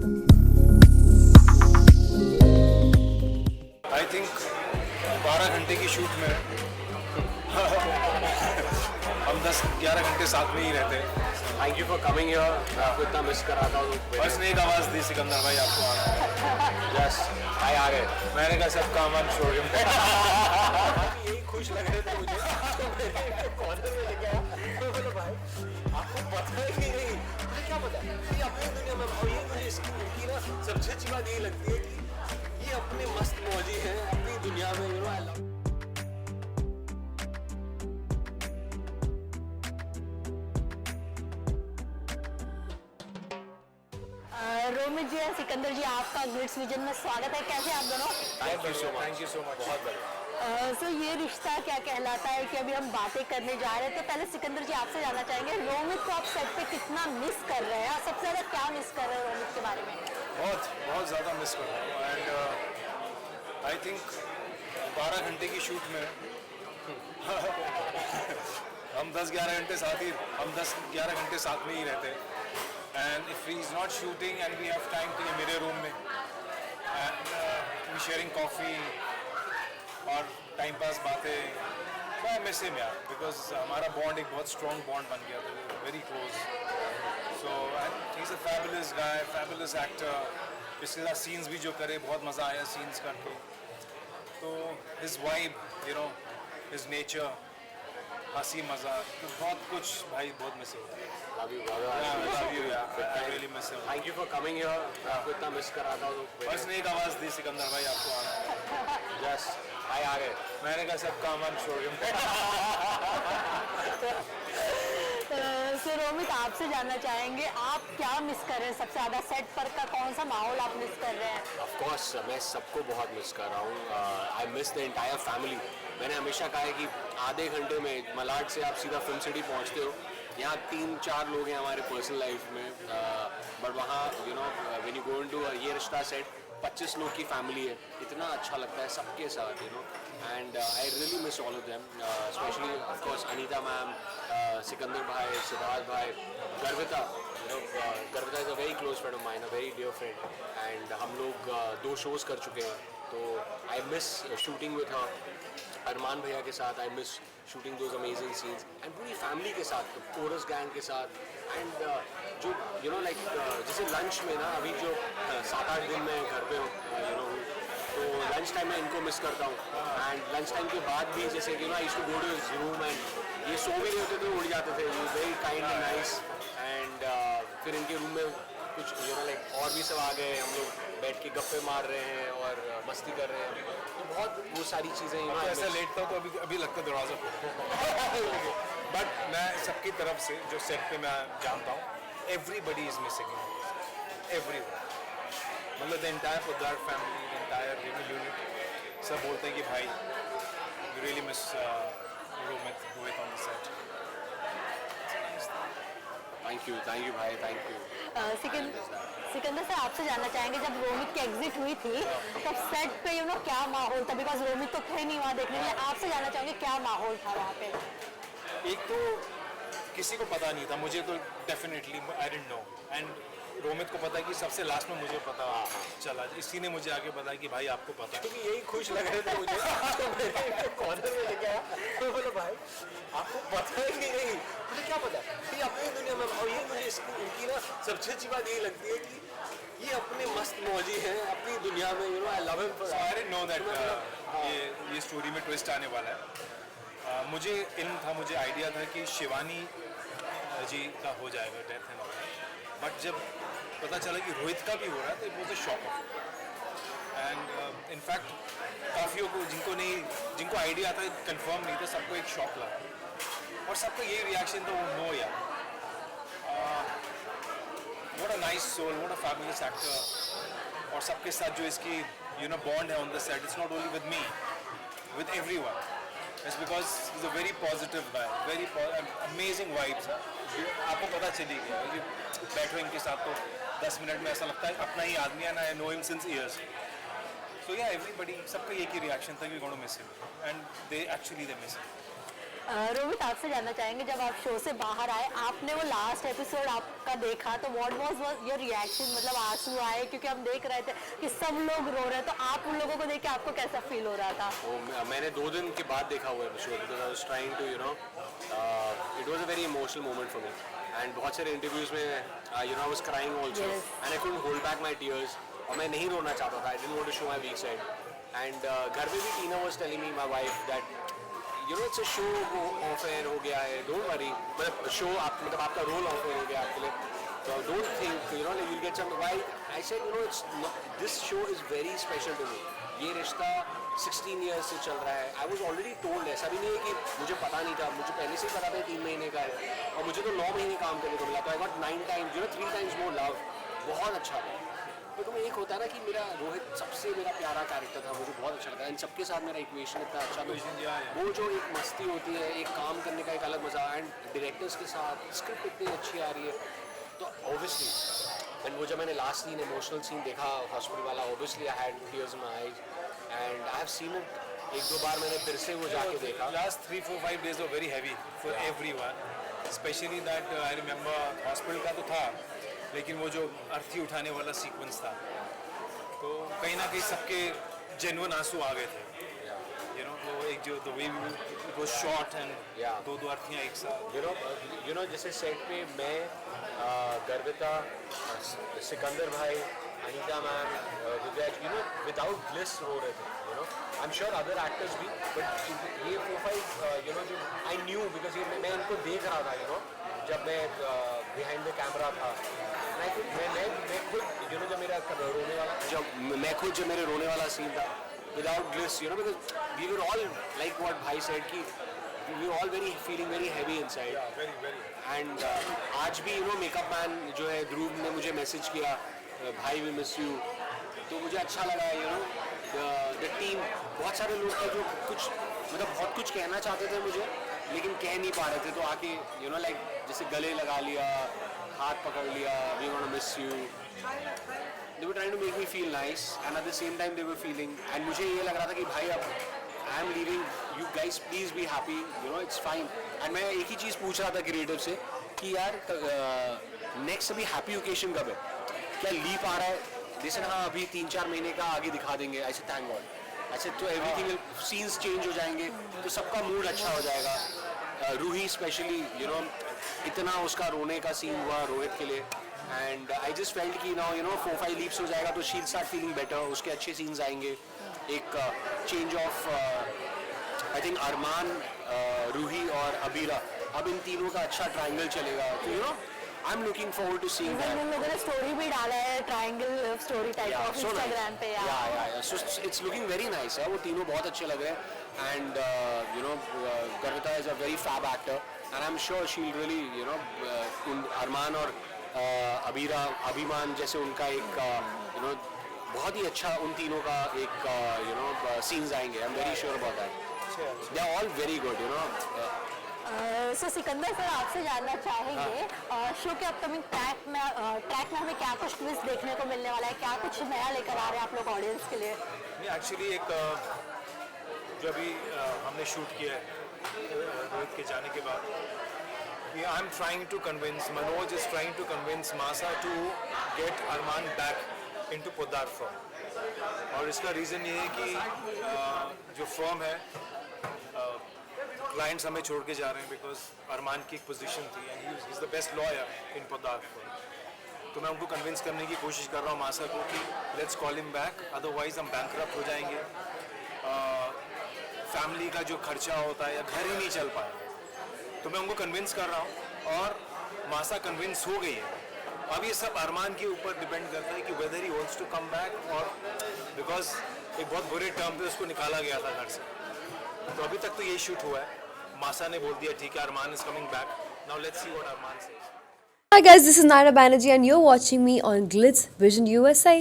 I think 12 घंटे की shoot में हम 10-11 घंटे साथ में ही रहते हैं। Thank you for coming here. मैं आपको इतना मिस कर रहा था बस ने एक आवाज़ दी सिकंदर भाई आपको आना। यस भाई आ गए। मैंने कहा सब काम हम छोड़ के यही खुश लग रहे थे मुझे कॉर्नर में लेके आया तो बोला भाई आपको पता है कि नहीं, मुझे क्या पता है ये अपनी दुनिया में। और ये मुझे इसकी लड़की ना सबसे अच्छी बात यही लगती है कि ये अपने मस्त मौजी है अपनी दुनिया में। You know I love. Romit ji और सिकंदर जी, आपका ग्लिट्स विजन में स्वागत है। कैसे आप दोनों? Thank you so much. बहुत बढ़िया। सो ये रिश्ता क्या कहलाता है कि अभी हम बातें करने जा रहे हैं, तो पहले सिकंदर जी आपसे जानना चाहेंगे रोमित को आप सेट पे कितना मिस कर रहे हैं और सबसे ज्यादा क्या मिस कर रहे हैं रोमित के बारे में? बहुत ज़्यादा मिस कर रहा हूँ। एंड आई थिंक 12 घंटे की शूट में हम 10-11 घंटे साथ में ही रहते हैं। And if he is not shooting and we have time तो ये मेरे रूम में एंड वी शेयरिंग कॉफ़ी और टाइम पास बातें। मैं मिस हिम यार, बिकॉज हमारा बॉन्ड एक बहुत स्ट्रॉन्ग बॉन्ड बन गया था, very close. So he is a fabulous guy, fabulous actor. इसके साथ सीन्स भी जो करे बहुत मज़ा आया सीन्स करके। तो his vibe, you know, his nature, हंसी मजाक, तो बहुत कुछ भाई बहुत मिस होता है। लव यू लव यू यार, आई really miss him. Thank you for coming here. मैं आपको इतना मिस कर रहा था बस ने एक आवाज़ दी सिकंदर भाई आपको आना। यस भाई आ गए। मैंने कहा सब काम हम छोड़ के सो रोमित, आपसे जानना चाहेंगे आप क्या मिस कर रहे हैं सबसे ज्यादा? सेट पर का कौन सा माहौल आप मिस कर रहे हैं? ऑफ कोर्स मैं सबको बहुत मिस कर रहा हूँ। I miss the entire family. मैंने हमेशा कहा है कि आधे घंटे में मलाड से आप सीधा फिल्म सिटी पहुँचते हो। यहाँ 3-4 लोग हैं हमारे पर्सनल लाइफ में, बट वहाँ you know when you go into ये रिश्ता सेट 25 लोग की फैमिली है। इतना अच्छा लगता है सबके साथ, you know, and I really miss all of them, specially of course Anita ma'am, Sikandar भाई, सिद्धार्थ भाई, Garvita. Garvita is a very close friend of mine, a very dear friend, and हम लोग 2 शोज़ कर चुके हैं। तो I miss shooting with her. Armaan भैया के साथ I miss shooting those amazing scenes, and पूरी फैमिली के साथ, कोरस गैंग के साथ, एंड जो यू नो लाइक जैसे लंच में ना अभी जो 7-8 दिन मैं घर पे हूँ, यू नो, तो लंच टाइम में इनको मिस करता हूँ। एंड लंच टाइम के बाद भी जैसे you know I used to go to his room and ये सो भी नहीं होते थे, उड़ जाते थे। Very kind and nice. And फिर इनके रूम में कुछ यू नो लाइक और भी सब आ गए, हम लोग बैठ के गप्पे मार रहे हैं और मस्ती कर रहे हैं। तो बहुत वो सारी चीज़ें यू नो ऐसा लेटता हूँ तो अभी लगता है दरवाज़ा बट मैं सबकी तरफ से जो सेट पे मैं जानता हूँ, एवरीबडी इज मिसिंग, एवरीवन, मतलब the entire Poddar family, the entire unit, सब बोलते हैं कि भाई you really miss Romit on the set. Thank you भाई, थैंक यू। सिकंदर सर, आपसे जानना चाहेंगे जब रोमित की एग्जिट हुई थी तब सेट पे यू नो क्या माहौल था? बिकॉज रोमित तो थे नहीं वहाँ देखने के लिए। आपसे जानना चाहेंगे क्या माहौल था वहाँ पे? एक तो किसी को पता नहीं था, मुझे तो definitely I didn't know, and Romit को पता है कि सबसे लास्ट में मुझे पता चला, इसी ने मुझे आगे बताया कि भाई आपको पता है। क्योंकि यही खुश लग रहे थे मुझे कॉर्नर में लेके आया तो बोला भाई आपको पता है कि नहीं, मुझे क्या पता है ये अपनी दुनिया में। और ये मुझे इसकी उनकी ना सबसे अच्छी बात यही लगती है कि ये अपने मस्त मौजी है अपनी दुनिया में। You know I love him for that. I didn't know that ये स्टोरी में ट्विस्ट आने वाला है। मुझे इल्म था, मुझे आइडिया था कि शिवानी जी का हो जाएगा डेथ एंड ऑल, बट जब पता चला कि रोहित का भी हो रहा है तो it was a shock. And in fact काफ़ियों को जिनको आइडिया था, कंफर्म नहीं था, सबको एक शॉक लगा और सबका यही रिएक्शन था, वो नो यार, what a nice soul, what a fabulous actor. और सबके साथ जो इसकी यू नो बॉन्ड है on the set, it's not only with me, with everyone. It's because he's a very positive guy, very amazing vibes. आपको पता चली गया कि बैठो इनके साथ तो 10 मिनट में ऐसा लगता है अपना ही आदमी है ना, I know him since years. So yeah, everybody, सबका एक ही रिएक्शन था कि we're going to miss him, and they miss him. Rohit आपसे जानना चाहेंगे जब आप शो से बाहर आए आपने वो लास्ट एपिसोड आपका देखा तो व्हाट वाज योर रिएक्शन, मतलब आंसू आए क्योंकि हम देख रहे थे कि सब लोग रो रहे हैं, तो आप उन लोगों को देख के आपको कैसा फील हो रहा था? मैंने 2 दिन के बाद देखा हुआ episode because I was trying to it was a very emotional moment for me and बहुत सारे इंटरव्यूज में I was crying also and I couldn't hold back my tears और मैं नहीं रोना चाहता था. I didn't want to show my weak side and घर में भी Tina was telling me my wife that it's a show off air हो गया है, डोंट वरी, मतलब शो मतलब आपका रोल ऑफ एयर हो गया आपके लिए, so don't think you'll get some. Why I said it's not, this show is very special to me. ये रिश्ता 16 years से चल रहा है. I was already told, ऐसा भी नहीं है कि मुझे पता नहीं था, मुझे पहले से ही पता था 3 महीने का है और मुझे तो 9 महीने काम करने को मिला, तो I got 9 times 3 times more love. बहुत अच्छा था. बट वो एक होता है ना कि मेरा रोहित सबसे मेरा प्यारा कैरेक्टर था, मुझे बहुत अच्छा लगा. इन सबके साथ मेरा इक्वेशन इतना अच्छा था. वो जो एक मस्ती होती है, एक काम करने का एक अलग मज़ा, एंड डायरेक्टर्स के साथ स्क्रिप्ट इतनी अच्छी आ रही है, तो ऑब्वियसली एंड वो जब मैंने लास्ट सीन इमोशनल सीन देखा हॉस्पिटल वाला, obviously I had tears in my eyes and I have seen it 1-2 बार मैंने फिर से वो जाके देखा. Last 3-4-5 days were very heavy for everyone, especially that I remember hospital का तो था, लेकिन वो जो अर्थी उठाने वाला सीक्वेंस था, तो कहीं ना कहीं सबके जेन्युइन आंसू आ गए थे. वो एक जो the way it was shot and दो अर्थियाँ एक साथ. जैसे सेट पे मैं गर्विता, सिकंदर भाई, अनीता मैम, विवेक, विदाउट ग्लिस रो रहे थे. आई एम श्योर अदर एक्टर्स भी, बट ये 4-5 जो आई न्यू बिकॉज ये मैं इनको देख रहा था जब मैं बिहाइंड द कैमरा था. मैं खुद जब मेरा रोने वाला जब मेरे रोने वाला सीन था without glycerine, because we were all like what भाई सेड कि we were all feeling very heavy inside. And आज भी मेकअप मैन जो है ध्रुव ने मुझे मैसेज किया, भाई वी मिस यू, तो मुझे अच्छा लगा. द टीम, बहुत सारे लोग थे जो कुछ मतलब बहुत कुछ कहना चाहते थे मुझे लेकिन कह नहीं पा रहे थे, तो आके लाइक जैसे गले लगा लिया, हाथ पकड़ लिया, we want to miss you. They were trying to make me feel nice and at the same time they were feeling, and मुझे ये लग रहा था कि भाई अब I am leaving, you guys please be happy, it's fine. And मैं एक ही चीज़ पूछ रहा था क्रिएटिव से कि यार नेक्स्ट अभी हैप्पी ओकेशन कब है, क्या लीप आ रहा है? जैसे हाँ अभी 3-4 महीने का आगे दिखा देंगे. ऐसे थैंक गॉड, ऐसे तो एवरीथिंग सीन्स चेंज हो जाएंगे तो सबका मूड अच्छा हो जाएगा. रूही स्पेशली इतना उसका रोने का सीन हुआ रोहित के लिए, एंड आई जस्ट फेल्ट कि 4-5 लीप्स हो जाएगा तो she will start feeling better, उसके अच्छे सीन्स आएंगे. एक चेंज ऑफ आई थिंक अरमान, रूही और अबीरा, अब इन तीनों का अच्छा ट्रायंगल चलेगा. तो I am looking forward to seeing that. उन लोगों ने स्टोरी भी डाला है triangle story type of Instagram पे. So it's looking very nice. वो तीनों बहुत अच्छे लग रहे हैं. And Garvita is a very fab actor and I am sure she will really Armaan और अबीरा, अभिमान जैसे उनका एक बहुत ही अच्छा उन तीनों का एक सीन्स आएंगे. I am very sure about that. They are all very good. So Sikandar sir आपसे जानना चाहेंगे शो के अपकमिंग ट्रैक में हमें क्या कुछ ट्विस्ट देखने को मिलने वाला है, क्या कुछ नया लेकर आ रहे हैं आप लोग ऑडियंस के लिए? एक्चुअली एक जो अभी हमने शूट किया है रोहित के जाने के बाद, I am trying to convince, Manoj is trying to convince मासा to get Armaan back into Poddar firm. और इसका रीज़न ये है कि जो फर्म है क्लाइंट्स हमें छोड़ के जा रहे हैं बिकॉज अरमान की एक पोजीशन थी and he is the best lawyer in Poddar firm. तो मैं उनको कन्विंस करने की कोशिश कर रहा हूँ मासा को कि let's call him back, otherwise हम बैंकरप्ट हो जाएंगे. फैमिली का जो खर्चा होता है या घर ही नहीं चल पाएगा. तो मैं उनको कन्विंस कर रहा हूँ और मासा कन्विंस हो गई है. अब ये सब अरमान के ऊपर डिपेंड करता है कि whether he wants to come back, और बिकॉज एक बहुत बुरे टर्म पे उसको निकाला गया था घर से. तो अभी तक तो ये शूट हुआ है. मासा ने बोल दिया ठीक है Armaan is coming back. Now let's see what Armaan says. Hi guys, this is Naira Banerjee and you're watching me on Glitz Vision USA.